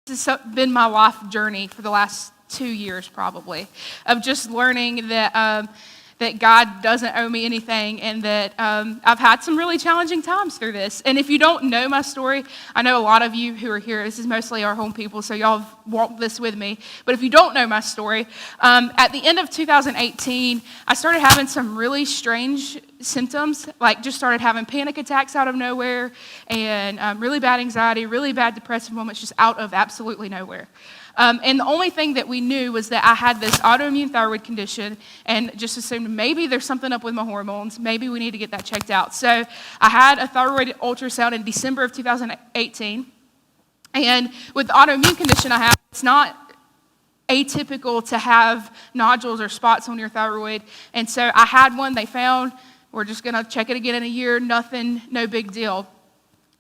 This has been my life journey for the last 2 years probably, of just learning that that God doesn't owe me anything, and that I've had some really challenging times through this. And if you don't know my story, I know a lot of you who are here, this is mostly our home people, so y'all have walked this with me. But if you don't know my story, at the end of 2018, I started having some really strange symptoms, like just started having panic attacks out of nowhere, and really bad anxiety, really bad depressive moments just out of absolutely nowhere. And the only thing that we knew was that I had this autoimmune thyroid condition, and just assumed maybe there's something up with my hormones. Maybe we need to get that checked out. So I had a thyroid ultrasound in December of 2018. And with the autoimmune condition I have, it's not atypical to have nodules or spots on your thyroid. And so I had one, they found, we're just going to check it again in a year, nothing, no big deal.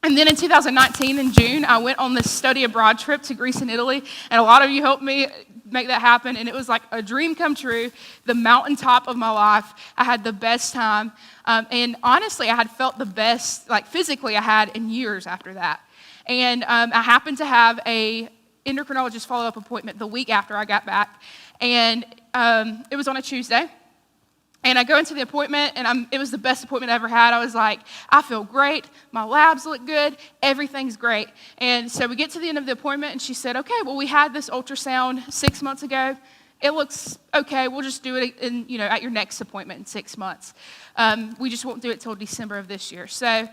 And then in 2019, in June, I went on this study abroad trip to Greece and Italy, and a lot of you helped me make that happen, and it was like a dream come true, the mountaintop of my life. I had the best time, and honestly, I had felt the best, like physically, I had in years after that. And I happened to have a endocrinologist follow-up appointment the week after I got back, and it was on a Tuesday. And I go into the appointment, and it was the best appointment I ever had. I was like, I feel great. My labs look good. Everything's great. And so we get to the end of the appointment, and she said, okay, well, we had this ultrasound 6 months ago. It looks okay. We'll just do it at your next appointment in 6 months. We just won't do it till December of this year. So,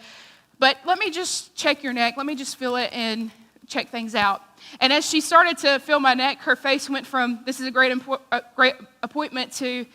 but let me just check your neck. Let me just feel it and check things out. And as she started to feel my neck, her face went from, this is a great appointment, to,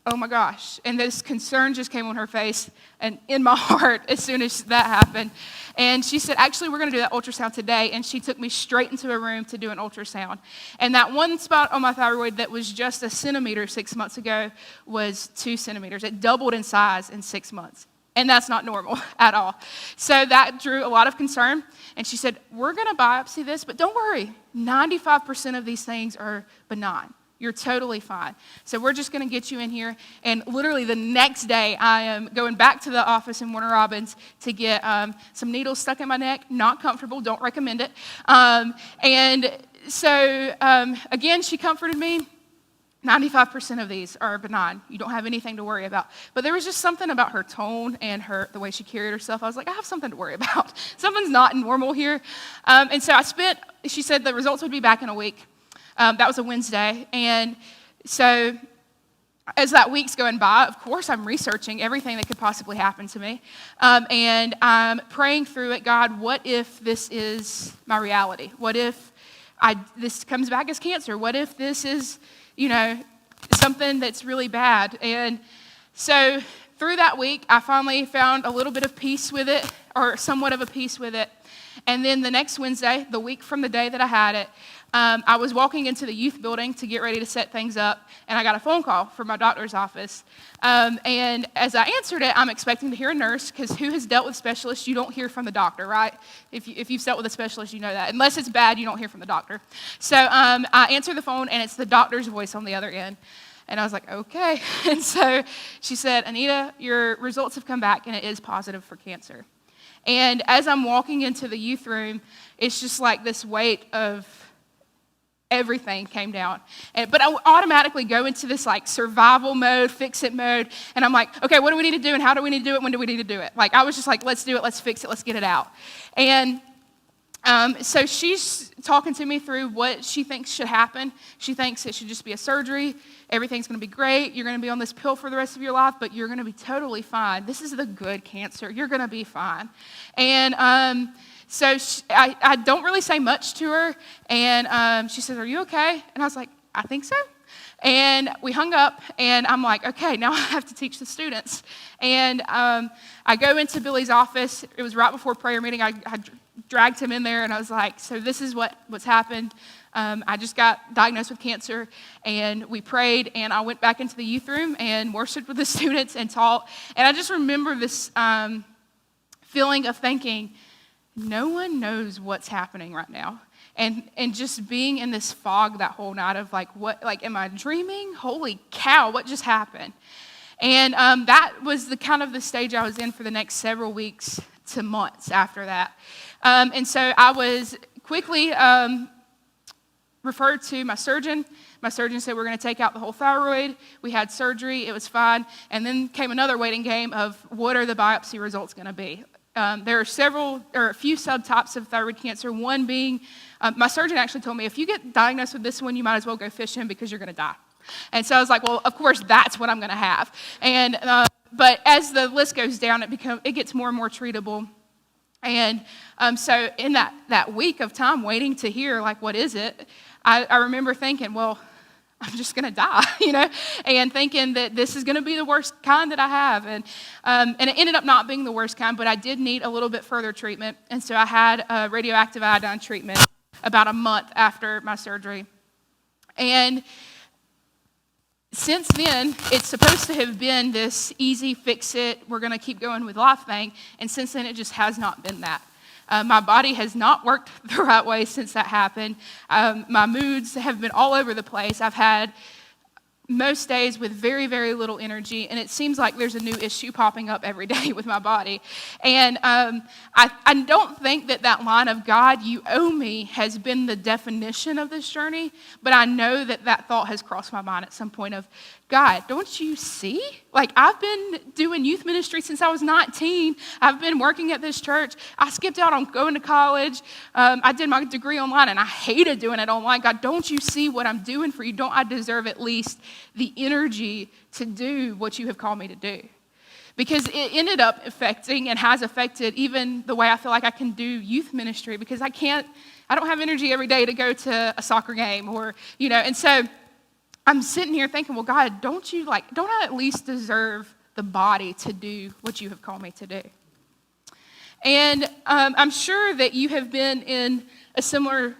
oh my gosh. And this concern just came on her face and in my heart as soon as that happened. And she said, actually, we're going to do that ultrasound today. And she took me straight into a room to do an ultrasound. And that one spot on my thyroid that was just a centimeter 6 months ago was 2 centimeters. It doubled in size in 6 months. And that's not normal at all. So that drew a lot of concern. And she said, we're going to biopsy this, but don't worry. 95% of these things are benign. You're totally fine. So we're just going to get you in here. And literally the next day, I am going back to the office in Warner Robins to get some needles stuck in my neck. Not comfortable. Don't recommend it. And so, again, she comforted me. 95% of these are benign. You don't have anything to worry about. But there was just something about her tone and the way she carried herself. I was like, I have something to worry about. Something's not normal here. And so she said the results would be back in a week. That was a Wednesday. And so as that week's going by, of course, I'm researching everything that could possibly happen to me. And I'm praying through it, God, what if this is my reality? What if this comes back as cancer? What if this is, something that's really bad? And so through that week, I finally found a little bit of peace with it, or somewhat of a peace with it. And then the next Wednesday, the week from the day that I had it, I was walking into the youth building to get ready to set things up, and I got a phone call from my doctor's office. And as I answered it, I'm expecting to hear a nurse, because who has dealt with specialists, you don't hear from the doctor, right? If you've dealt with a specialist, you know that. Unless it's bad, you don't hear from the doctor. So I answer the phone, and it's the doctor's voice on the other end. And I was like, okay. And so she said, Anita, your results have come back, and it is positive for cancer. And as I'm walking into the youth room, it's just like this weight of everything came down. But I automatically go into this like survival mode, fix it mode. And I'm like, okay, what do we need to do? And how do we need to do it? When do we need to do it? Like, I was just like, let's do it. Let's fix it. Let's get it out. And so she's talking to me through what she thinks should happen. She thinks it should just be a surgery. Everything's going to be great. You're going to be on this pill for the rest of your life, but you're going to be totally fine. This is the good cancer. You're going to be fine. And so I don't really say much to her. And she says, are you okay? And I was like, I think so. And we hung up, and I'm like, okay, now I have to teach the students. And I go into Billy's office. It was right before prayer meeting. I dragged him in there, and I was like, so this is what's happened. I just got diagnosed with cancer, and we prayed, and I went back into the youth room and worshiped with the students and taught. And I just remember this feeling of thinking, no one knows what's happening right now. And just being in this fog that whole night of am I dreaming? Holy cow, what just happened? And that was the kind of the stage I was in for the next several weeks to months after that. And so I was quickly referred to my surgeon. My surgeon said we're going to take out the whole thyroid. We had surgery. It was fine. And then came another waiting game of what are the biopsy results going to be. There are a few subtypes of thyroid cancer, one being, my surgeon actually told me, if you get diagnosed with this one, you might as well go fishing because you're going to die. And so I was like, well, of course, that's what I'm going to have. And but as the list goes down, it gets more and more treatable. And so in that week of time waiting to hear, like, what is it, I remember thinking, well, I'm just going to die, and thinking that this is going to be the worst kind that I have. And it ended up not being the worst kind, but I did need a little bit further treatment. And so I had a radioactive iodine treatment about a month after my surgery. And since then, it's supposed to have been this easy, fix it, we're going to keep going with life thing. And since then, it just has not been that. My body has not worked the right way since that happened. My moods have been all over the place. I've had most days with very, very little energy, and it seems like there's a new issue popping up every day with my body. And I don't think that line of God, you owe me, has been the definition of this journey, but I know that thought has crossed my mind at some point of, God, don't you see? Like, I've been doing youth ministry since I was 19. I've been working at this church. I skipped out on going to college. I did my degree online, and I hated doing it online. God, don't you see what I'm doing for you? Don't I deserve at least the energy to do what you have called me to do? Because it ended up affecting and has affected even the way I feel like I can do youth ministry, because I don't have energy every day to go to a soccer game and so I'm sitting here thinking, well, God, don't I at least deserve the body to do what you have called me to do? And I'm sure that you have been in a similar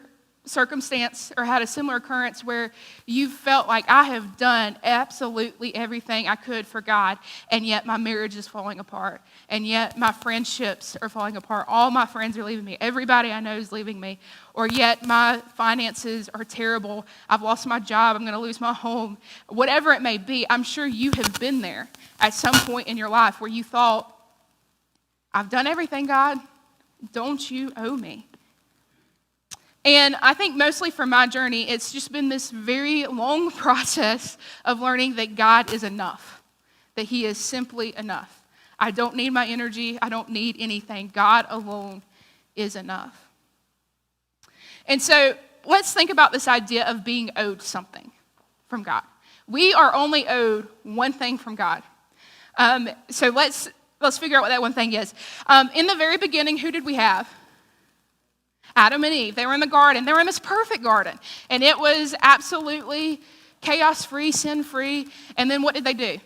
circumstance or had a similar occurrence where you felt like, I have done absolutely everything I could for God, and yet my marriage is falling apart, and yet my friendships are falling apart. All my friends are leaving me. Everybody I know is leaving me. Or yet my finances are terrible. I've lost my job. I'm going to lose my home. Whatever it may be, I'm sure you have been there at some point in your life where you thought, I've done everything, God. Don't you owe me? And I think mostly for my journey, it's just been this very long process of learning that God is enough, that He is simply enough. I don't need my energy. I don't need anything. God alone is enough. And so let's think about this idea of being owed something from God. We are only owed one thing from God. So let's figure out what that one thing is. In the very beginning, who did we have? Adam and Eve. They were in the garden. They were in this perfect garden. And it was absolutely chaos-free, sin-free. And then what did they do?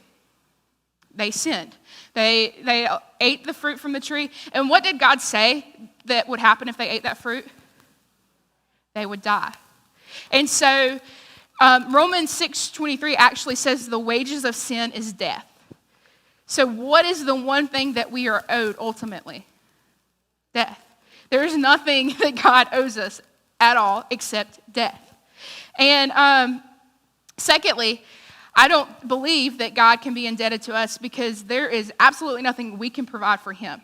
They sinned. They ate the fruit from the tree. And what did God say that would happen if they ate that fruit? They would die. And so Romans 6:23 actually says the wages of sin is death. So what is the one thing that we are owed ultimately? Death. There is nothing that God owes us at all except death. And secondly, I don't believe that God can be indebted to us because there is absolutely nothing we can provide for Him.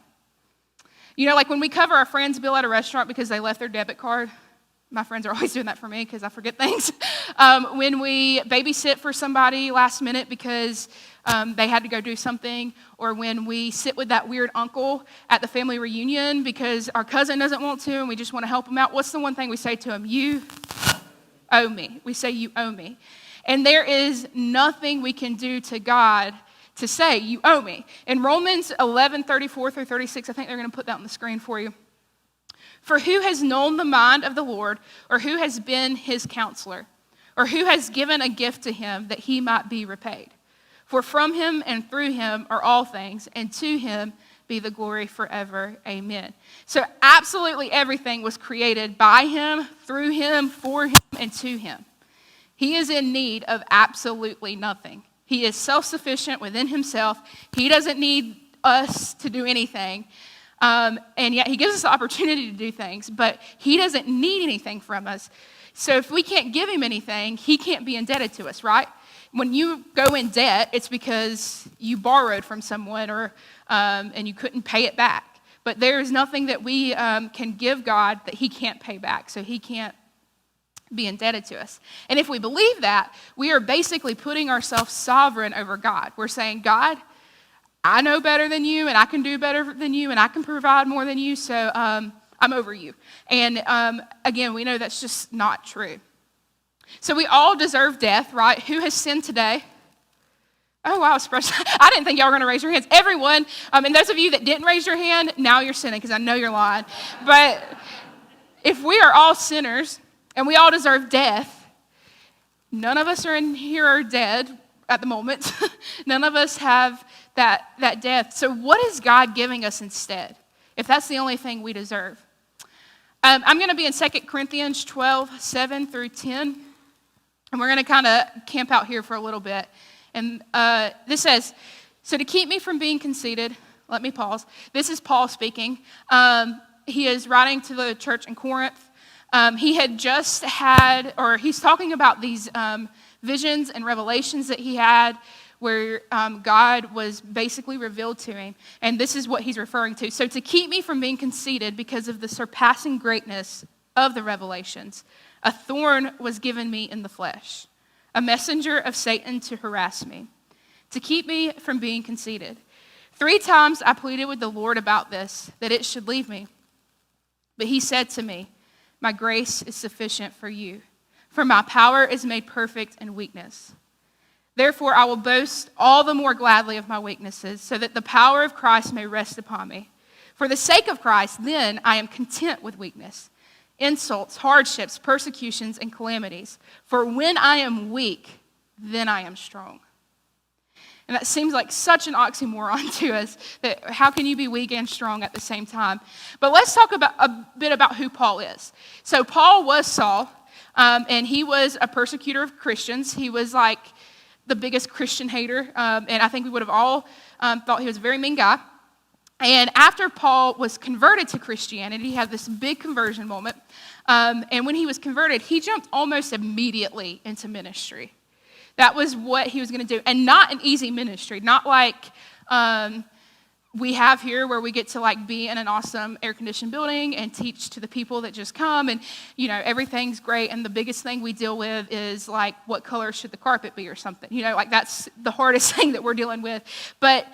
Like when we cover our friend's bill at a restaurant because they left their debit card. My friends are always doing that for me because I forget things. When we babysit for somebody last minute because they had to go do something, or when we sit with that weird uncle at the family reunion because our cousin doesn't want to and we just want to help him out, what's the one thing we say to him? You owe me. We say, you owe me. And there is nothing we can do to God to say, you owe me. In Romans 11:34-36, I think they're going to put that on the screen for you. For who has known the mind of the Lord, or who has been His counselor, or who has given a gift to Him that He might be repaid? For from Him and through Him are all things, and to Him be the glory forever. Amen. So absolutely everything was created by Him, through Him, for Him, and to Him. He is in need of absolutely nothing. He is self-sufficient within Himself. He doesn't need us to do anything. And yet He gives us the opportunity to do things, but He doesn't need anything from us. So if we can't give Him anything, He can't be indebted to us, right? When you go in debt, it's because you borrowed from someone and you couldn't pay it back. But there is nothing that we can give God that He can't pay back. So He can't be indebted to us. And if we believe that, we are basically putting ourselves sovereign over God. We're saying, God, I know better than you, and I can do better than you, and I can provide more than you, so I'm over you. And again, we know that's just not true. So we all deserve death, right? Who has sinned today? Oh, wow, I didn't think y'all were going to raise your hands. Everyone, and those of you that didn't raise your hand, now you're sinning because I know you're lying. But if we are all sinners and we all deserve death, none of us are in here are dead at the moment. None of us have that death. So what is God giving us instead if that's the only thing we deserve? I'm going to be in 2 Corinthians 12, 7 through 10. And we're going to kind of camp out here for a little bit. And this says, so to keep me from being conceited, let me pause. This is Paul speaking. He is writing to the church in Corinth. He had just had, or he's talking about these visions and revelations that he had where God was basically revealed to him. And this is what he's referring to. So to keep me from being conceited because of the surpassing greatness of the revelations, a thorn was given me in the flesh, a messenger of Satan to harass me, to keep me from being conceited. 3 times I pleaded with the Lord about this, that it should leave me. But he said to me, my grace is sufficient for you, for my power is made perfect in weakness. Therefore I will boast all the more gladly of my weaknesses, so that the power of Christ may rest upon me. For the sake of Christ, then I am content with weakness, insults, hardships, persecutions, and calamities. For when I am weak, then I am strong. And that seems like such an oxymoron to us, that how can you be weak and strong at the same time? But let's talk about a bit about who Paul is. So Paul was Saul, and he was a persecutor of Christians. He was like the biggest Christian hater, and I think we would have all thought he was a very mean guy. And after Paul was converted to Christianity, he had this big conversion moment. And when he was converted, he jumped almost immediately into ministry. That was what he was going to do. And not an easy ministry, not like we have here where we get to like be in an awesome air-conditioned building and teach to the people that just come. And, you know, everything's great. And the biggest thing we deal with is like, what color should the carpet be or something? You know, like that's the hardest thing that we're dealing with. But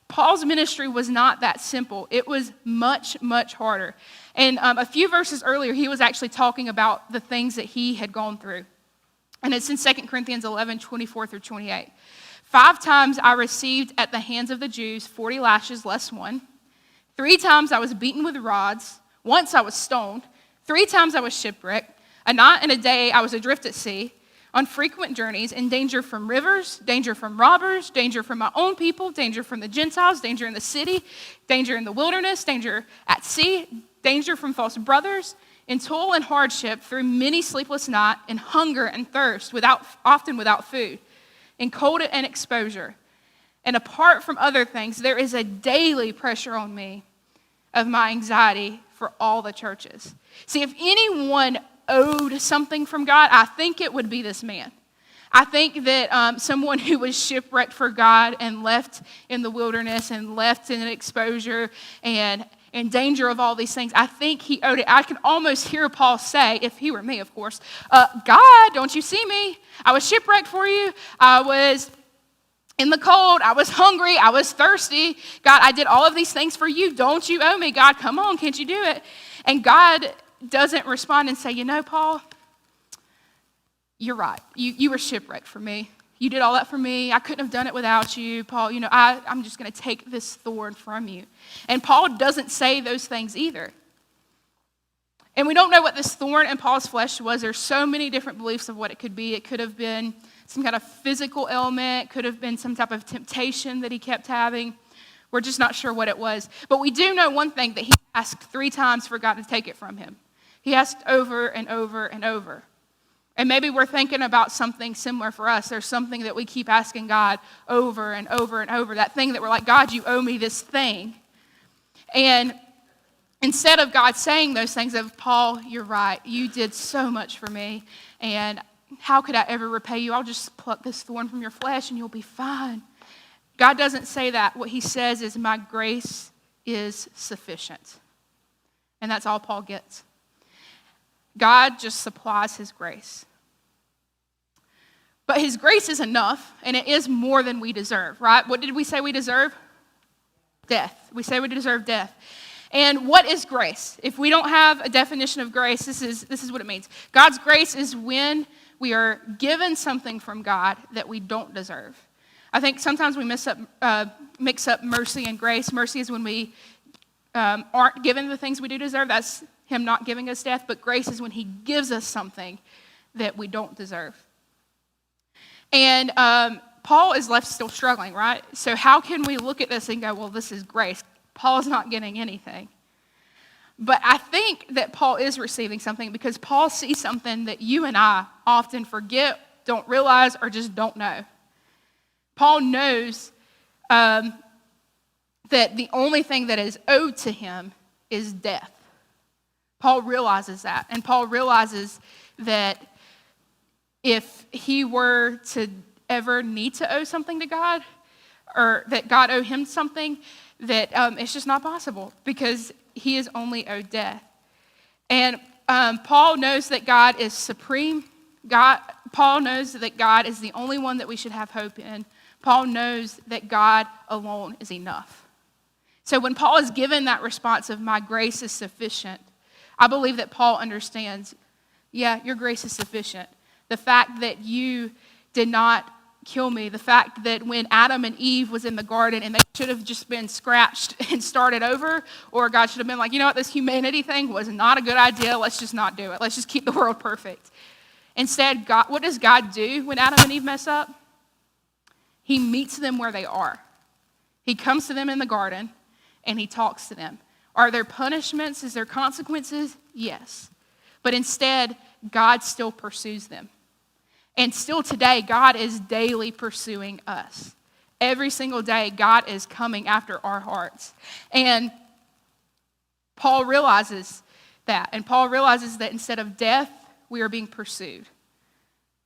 Paul's ministry was not that simple. It was much, much harder. And a few verses earlier, he was actually talking about the things that he had gone through. And it's in 2 Corinthians 11, 24 through 28. 5 times I received at the hands of the Jews 40 lashes less 1. 3 times I was beaten with rods. Once I was stoned. 3 times I was shipwrecked. A night and a day I was adrift at sea, on frequent journeys, in danger from rivers, danger from robbers, danger from my own people, danger from the Gentiles, danger in the city, danger in the wilderness, danger at sea, danger from false brothers, in toil and hardship, through many sleepless nights, in hunger and thirst, often without food, in cold and exposure. And apart from other things, there is a daily pressure on me of my anxiety for all the churches. See, if anyone owed something from God, I think it would be this man. I think that someone who was shipwrecked for God and left in the wilderness and left in exposure and in danger of all these things, I think he owed it. I can almost hear Paul say, if he were me, of course, God, don't you see me? I was shipwrecked for you. I was in the cold. I was hungry. I was thirsty. God, I did all of these things for you. Don't you owe me? God, come on, can't you do it? And God doesn't respond and say, you know, Paul, you're right. You were shipwrecked for me. You did all that for me. I couldn't have done it without you, Paul. You know, I'm just going to take this thorn from you. And Paul doesn't say those things either. And we don't know what this thorn in Paul's flesh was. There's so many different beliefs of what it could be. It could have been some kind of physical ailment. It could have been some type of temptation that he kept having. We're just not sure what it was. But we do know one thing, that he asked 3 times for God to take it from him. He asked over and over and over. And maybe we're thinking about something similar for us. There's something that we keep asking God over and over and over. That thing that we're like, God, you owe me this thing. And instead of God saying those things of, Paul, you're right. You did so much for me. And how could I ever repay you? I'll just pluck this thorn from your flesh and you'll be fine. God doesn't say that. What he says is, my grace is sufficient. And that's all Paul gets. God just supplies his grace. But his grace is enough, and it is more than we deserve, right? What did we say we deserve? Death. We say we deserve death. And what is grace? If we don't have a definition of grace, this is what it means. God's grace is when we are given something from God that we don't deserve. I think sometimes we mix up mercy and grace. Mercy is when we aren't given the things we do deserve. That's him not giving us death. But grace is when he gives us something that we don't deserve. And Paul is left still struggling, right? So how can we look at this and go, well, this is grace? Paul's not getting anything. But I think that Paul is receiving something because Paul sees something that you and I often forget, don't realize, or just don't know. Paul knows that the only thing that is owed to him is death. Paul realizes that. And Paul realizes that if he were to ever need to owe something to God, or that God owe him something, that it's just not possible because he is only owed death. And Paul knows that God is supreme. Paul knows that God is the only one that we should have hope in. Paul knows that God alone is enough. So when Paul is given that response of my grace is sufficient, I believe that Paul understands, yeah, your grace is sufficient. The fact that you did not kill me, the fact that when Adam and Eve was in the garden and they should have just been scratched and started over, or God should have been like, you know what, this humanity thing was not a good idea, let's just not do it. Let's just keep the world perfect. Instead, what does God do when Adam and Eve mess up? He meets them where they are. He comes to them in the garden and he talks to them. Are there punishments? Is there consequences? Yes. But instead, God still pursues them. And still today, God is daily pursuing us. Every single day, God is coming after our hearts. And Paul realizes that. And Paul realizes that instead of death, we are being pursued.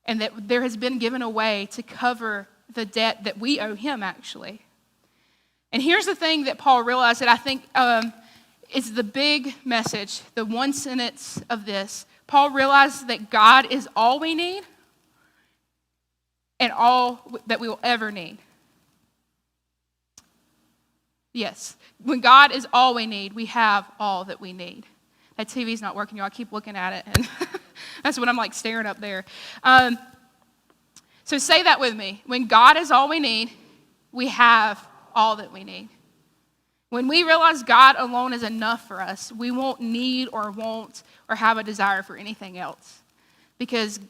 And that there has been given a way to cover the debt that we owe him, actually. And here's the thing that Paul realized that I think is the big message, the one sentence of this. Paul realized that God is all we need and all that we will ever need. Yes, when God is all we need, we have all that we need. That TV's not working, y'all. I keep looking at it, and that's what I'm like staring up there. So say that with me. When God is all we need, we have all that we need. When we realize God alone is enough for us, we won't need or want or have a desire for anything else. Because,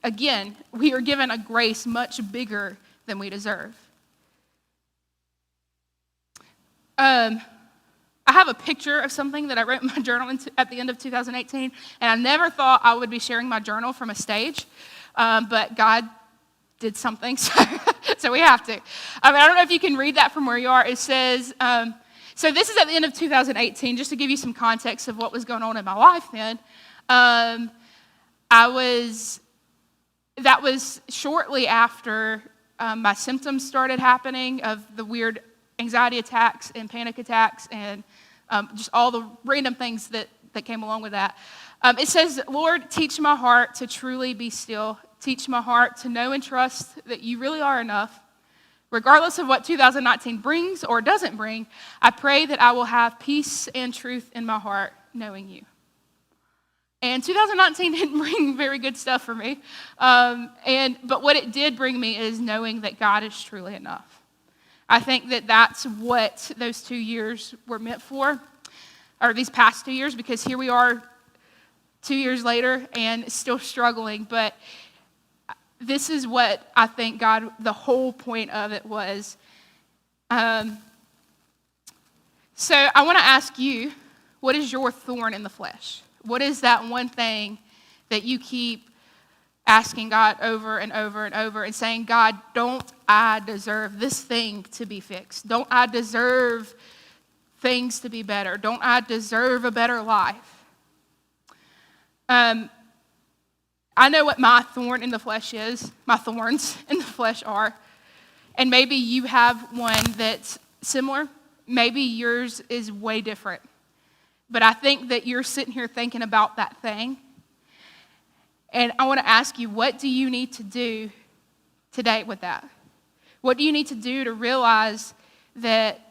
again, we are given a grace much bigger than we deserve. I have a picture of something that I wrote in my journal at the end of 2018, and I never thought I would be sharing my journal from a stage, but God did something, so we have to. I don't know if you can read that from where you are. It says, so this is at the end of 2018, just to give you some context of what was going on in my life then. That was shortly after my symptoms started happening of the weird anxiety attacks and panic attacks and just all the random things that came along with that. It says, Lord, teach my heart to truly be still. Teach my heart to know and trust that you really are enough. Regardless of what 2019 brings or doesn't bring, I pray that I will have peace and truth in my heart, knowing you. And 2019 didn't bring very good stuff for me. But what it did bring me is knowing that God is truly enough. I think that that's what those 2 years were meant for, or these past 2 years, because here we are 2 years later and still struggling. But this is what I think God, the whole point of it was. So I want to ask you, what is your thorn in the flesh? What is that one thing that you keep asking God over and over and over and saying, God, don't I deserve this thing to be fixed? Don't I deserve things to be better? Don't I deserve a better life? I know what my thorn in the flesh is. My thorns in the flesh are. And maybe you have one that's similar. Maybe yours is way different. But I think that you're sitting here thinking about that thing. And I want to ask you, what do you need to do today with that? What do you need to do to realize that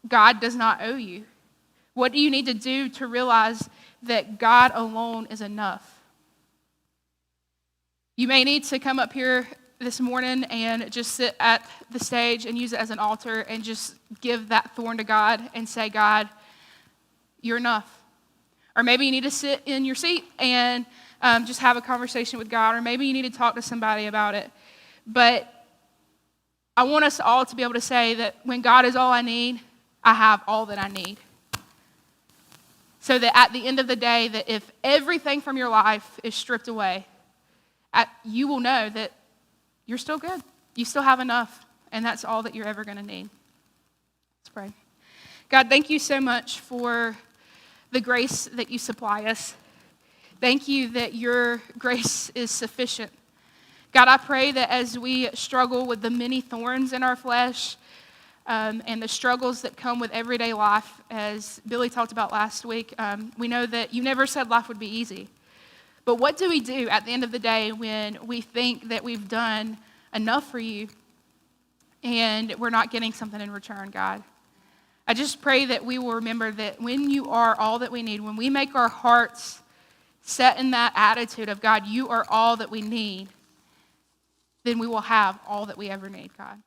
God does not owe you? What do you need to do to realize that God alone is enough? You may need to come up here this morning and just sit at the stage and use it as an altar and just give that thorn to God and say, God, you're enough. Or maybe you need to sit in your seat and just have a conversation with God, or maybe you need to talk to somebody about it. But I want us all to be able to say that when God is all I need, I have all that I need. So that at the end of the day, that if everything from your life is stripped away, you will know that you're still good. You still have enough, and that's all that you're ever going to need. Let's pray. God, thank you so much for the grace that you supply us. Thank you that your grace is sufficient. God, I pray that as we struggle with the many thorns in our flesh, and the struggles that come with everyday life, as Billy talked about last week, we know that you never said life would be easy. But what do we do at the end of the day when we think that we've done enough for you and we're not getting something in return, God? I just pray that we will remember that when you are all that we need, when we make our hearts set in that attitude of, God, you are all that we need, then we will have all that we ever need, God.